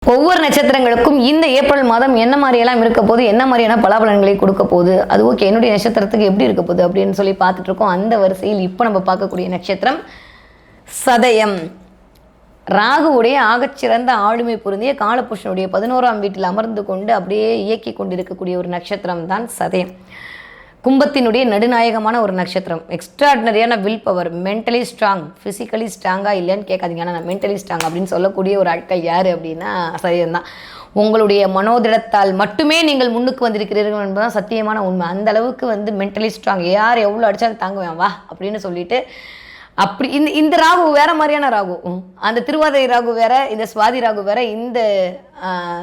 ஒவ்வொரு நட்சத்திரங்களுக்கும் இந்த ஏப்ரல் மாதம் என்ன மாதிரியெல்லாம் இருக்க போகுது, என்ன மாதிரியான பலாபலன்களை கொடுக்க போகுது, அது ஓகே என்னுடைய நட்சத்திரத்துக்கு எப்படி இருக்க போகுது அப்படின்னு சொல்லி பார்த்துட்டு இருக்கோம். அந்த வரிசையில் இப்போ நம்ம பார்க்கக்கூடிய நட்சத்திரம் சதயம். ராகுவுடைய ஆகச்சிறந்த ஆளுமை பொருந்திய காலபுருஷனுடைய 11ஆம் வீட்டில் அமர்ந்து கொண்டு அப்படியே இயக்கி கொண்டிருக்கக்கூடிய ஒரு நட்சத்திரம் தான் சதயம். கும்பத்தினுடைய நடுநாயகமான ஒரு நட்சத்திரம். எக்ஸ்ட்ராடினரியான will power, mentally strong. Physically ஸ்ட்ராங்காக இல்லைன்னு கேட்காதீங்க, ஆனால் நான் மென்டலி ஸ்ட்ராங் அப்படின்னு சொல்லக்கூடிய ஒரு ஆட்கள் யார் அப்படின்னா சதயம்தான். உங்களுடைய மனோதிடத்தால் மட்டுமே நீங்கள் முன்னுக்கு வந்திருக்கிறீர்கள் என்பதுதான் சத்தியமான உண்மை. அந்த அளவுக்கு மென்டலி ஸ்ட்ராங். யார் எவ்வளோ அடித்தாலும் தாங்குவேன் வா அப்படின்னு சொல்லிட்டு அப்படி இந்த ராகு வேற மாதிரியான ராகு. அந்த திருவாதிரை ராகு வேற, இந்த சுவாதி ராகு வேற, இந்த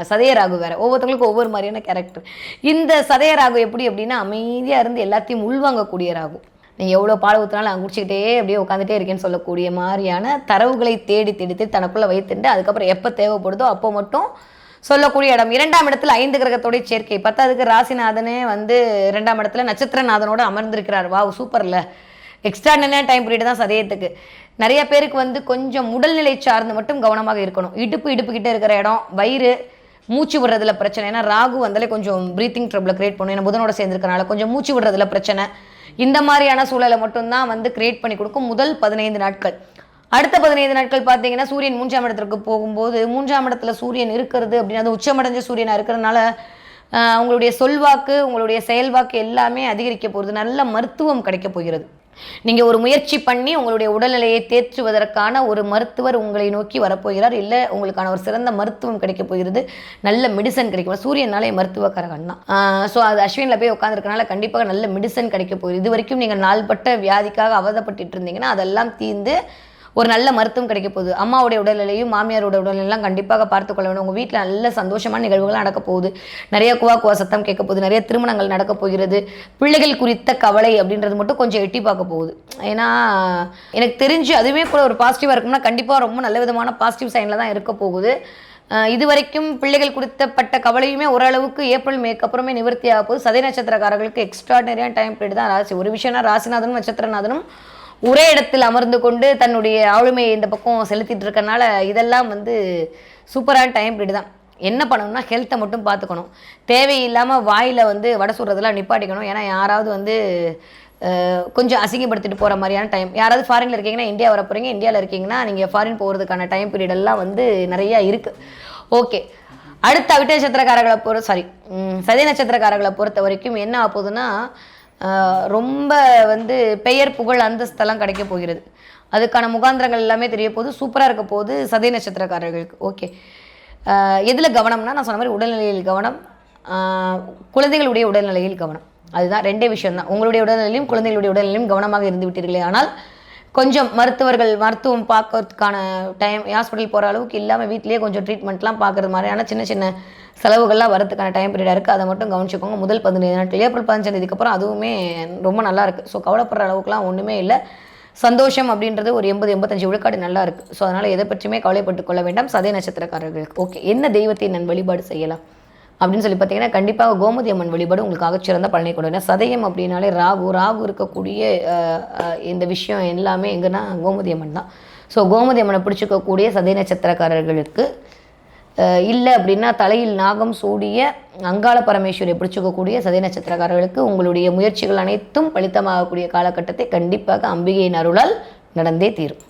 சதய ராகு வேற. ஒவ்வொருத்தவங்களுக்கும் ஒவ்வொரு மாதிரியான கேரக்டர். இந்த சதய ராகு எப்படி அப்படின்னா அமைதியாக இருந்து எல்லாத்தையும் உள்வாங்கக்கூடிய ராகு. நீங்கள் எவ்வளோ பால் ஊற்றினாலும் அங்கே குடிச்சிக்கிட்டே அப்படியே உட்காந்துட்டே இருக்கேன்னு சொல்லக்கூடிய மாதிரியான தரவுகளை தேடி தேடி தனக்குள்ளே வைத்துட்டு அதுக்கப்புறம் எப்போ தேவைப்படுதோ அப்போ மட்டும் சொல்லக்கூடிய இடம். 2ஆம் இடத்துல 5 கிரகத்தோடைய சேர்க்கை. 10க்கு ராசிநாதனே 2ஆம் இடத்துல நட்சத்திரநாதனோடு அமர்ந்திருக்கிறார். வாவ் சூப்பர்ல. எக்ஸ்ட்ராடினரியான டைம் பீரியட் தான் சதயத்துக்கு. நிறைய பேருக்கு கொஞ்சம் உடல்நிலை சார்ந்து மட்டும் கவனமாக இருக்கணும். இடுப்பு கிட்டே இருக்கிற இடம், வயிறு, மூச்சு விடுறதுல பிரச்சனை. ஏன்னா ராகு வந்தாலே கொஞ்சம் ப்ரீத்திங் ட்ரபிளை கிரியேட் பண்ணும். ஏன்னா புதனோட சேர்ந்துருக்கனால கொஞ்சம் மூச்சு விடுறதுல பிரச்சனை. இந்த மாதிரியான சூழலை மட்டும்தான் கிரியேட் பண்ணி கொடுக்கும் முதல் 15 நாட்கள். அடுத்த 15 நாட்கள் பார்த்தீங்கன்னா சூரியன் 3ஆம் இடத்திற்கு போகும்போது 3ஆம் இடத்துல சூரியன் இருக்கிறது அப்படின்னா அது உச்சமடைஞ்ச சூரியனாக இருக்கிறதுனால உங்களுடைய சொல்வாக்கு, உங்களுடைய செயல்வாக்கு எல்லாமே அதிகரிக்க போகிறது. நல்ல மருத்துவம் கிடைக்க போகிறது. நீங்கள் ஒரு முயற்சி பண்ணி உங்களுடைய உடல்நிலையை தேற்றுவதற்கான ஒரு மருத்துவர் உங்களை நோக்கி வரப்போகிறார். இல்லை உங்களுக்கான ஒரு சிறந்த மருத்துவம் கிடைக்க போகிறது. நல்ல மெடிசன் கிடைக்கும். சூரியனாலே மருத்துவக்காரகன் தான். ஸோ அது அஸ்வினில் போய் உட்காந்துருக்கனால கண்டிப்பாக நல்ல மெடிசன் கிடைக்க போகுது. இது வரைக்கும் நீங்கள் நாள்பட்ட வியாதிக்காக அவதப்பட்டு இருந்தீங்கன்னா அதெல்லாம் தீர்ந்து ஒரு நல்ல மருத்துவம் கிடைக்க போகுது. அம்மாவுடைய உடல்நிலையும் மாமியாரோட உடல்நிலையெல்லாம் கண்டிப்பாக பார்த்துக்கொள்ள வேண்டும். உங்கள் வீட்டில் நல்ல சந்தோஷமான நிகழ்வுகள் நடக்க போகுது. நிறைய குவா சத்தம் கேட்க போகுது. நிறைய திருமணங்கள் நடக்க போகிறது. பிள்ளைகள் குறித்த கவலை அப்படின்றது மட்டும் கொஞ்சம் எட்டி பார்க்க போகுது. ஏன்னா எனக்கு தெரிஞ்சு அதுவே கூட ஒரு பாசிட்டிவாக இருக்கும்னா கண்டிப்பாக ரொம்ப நல்ல விதமான பாசிட்டிவ் சைனில் தான் இருக்க போகுது. இது வரைக்கும் பிள்ளைகள் குறித்தப்பட்ட கவலையுமே ஓரளவுக்கு ஏப்ரல் மேற்கு அப்புறமே நிவர்த்தி ஆக போகுது. சதய நட்சத்திரக்காரர்களுக்கு எக்ஸ்ட்ராடினரியான டைம் பீரியட் தான் ராசி. ஒரு விஷயம்னா ராசிநாதனும் நட்சத்திரநாதனும் ஒரே இடத்தில் அமர்ந்து கொண்டு தன்னுடைய ஆளுமையை இந்த பக்கம் செலுத்திட்டு இருக்கனால இதெல்லாம் சூப்பரான டைம் பீரியட் தான். என்ன பண்ணணும்னா ஹெல்த்தை மட்டும் பார்த்துக்கணும். தேவையில்லாமல் வாயில் வடை சுடுறதெல்லாம் நிப்பாட்டிக்கணும். ஏன்னா யாராவது கொஞ்சம் அசிங்கப்படுத்திட்டு போகிற மாதிரியான டைம். யாராவது ஃபாரினில் இருக்கீங்கன்னா இந்தியா வர போகிறீங்க, இந்தியாவில் இருக்கீங்கன்னா நீங்கள் ஃபாரின் போகிறதுக்கான டைம் பீரியடெல்லாம் நிறையா இருக்குது. ஓகே, அடுத்த அவிட்ட நட்சத்திரக்காரர்களை சதய நட்சத்திரக்காரர்களை பொறுத்த வரைக்கும் என்ன ஆகுதுன்னா ரொம்ப பெயர் புகழ் அந்தஸ்தெல்லாம் கிடைக்க போகிறது. அதுக்கான முகாந்திரங்கள் எல்லாமே தெரிய போகுது. சூப்பராக இருக்க போகுது சதய நட்சத்திரக்காரர்களுக்கு. ஓகே, எதில் கவனம்னா நான் சொன்ன மாதிரி உடல்நிலையில் கவனம், குழந்தைகளுடைய உடல்நிலையில் கவனம். அதுதான் 2 விஷயம் தான். உங்களுடைய உடல்நிலையும் குழந்தைகளுடைய உடல்நிலையும் கவனமாக இருந்து விட்டீர்களே ஆனால் கொஞ்சம் மருத்துவம் பார்க்கறதுக்கான டைம் ஹாஸ்பிட்டல் போகிற அளவுக்கு இல்லாமல் வீட்டிலேயே கொஞ்சம் ட்ரீட்மெண்ட்லாம் பார்க்குறது மாதிரியான சின்ன சின்ன செலவுகள்லாம் வரதுக்கான டைம் பீரியடாக இருக்குது. அதை மட்டும் கவனிச்சுக்கோங்க. முதல் 15 நாட்கள் ஏப்ரல் 15 தேதிக்கு அதுவுமே ரொம்ப நல்லா இருக்குது. ஸோ கவலைப்படுற அளவுக்குலாம் ஒன்றுமே இல்லை. சந்தோஷம் அப்படின்றது ஒரு 80-85 விழுக்காடு நல்லா இருக்குது. ஸோ அதனால் எதை பற்றியுமே கவலைப்பட்டு கொள்ள வேண்டாம் சதய நட்சத்திரக்காரர்களுக்கு. ஓகே, என்ன தெய்வத்தை நான் வழிபாடு செய்யலாம் அப்படின்னு சொல்லி பார்த்தீங்கன்னா கண்டிப்பாக கோமதி அம்மன் வழிபாடு உங்களுக்கு சிறந்த பலனை கொண்டு. சதயம் அப்படின்னாலே ராகு இருக்கக்கூடிய இந்த விஷயம் எல்லாமே எங்கன்னா கோமதி அம்மன் தான். ஸோ கோமதி அம்மனை பிடிச்சிக்கக்கூடிய சதய நட்சத்திரக்காரர்களுக்கு இல்லை அப்படின்னா தலையில் நாகம் சூடிய அங்காள பரமேஸ்வரியை பிடிச்சிக்கக்கூடிய சதய நட்சத்திரக்காரர்களுக்கு உங்களுடைய முயற்சிகள் அனைத்தும் பலித்தமாகக்கூடிய காலகட்டத்தை கண்டிப்பாக அம்பிகையின் அருளால் நடந்தே தீரும்.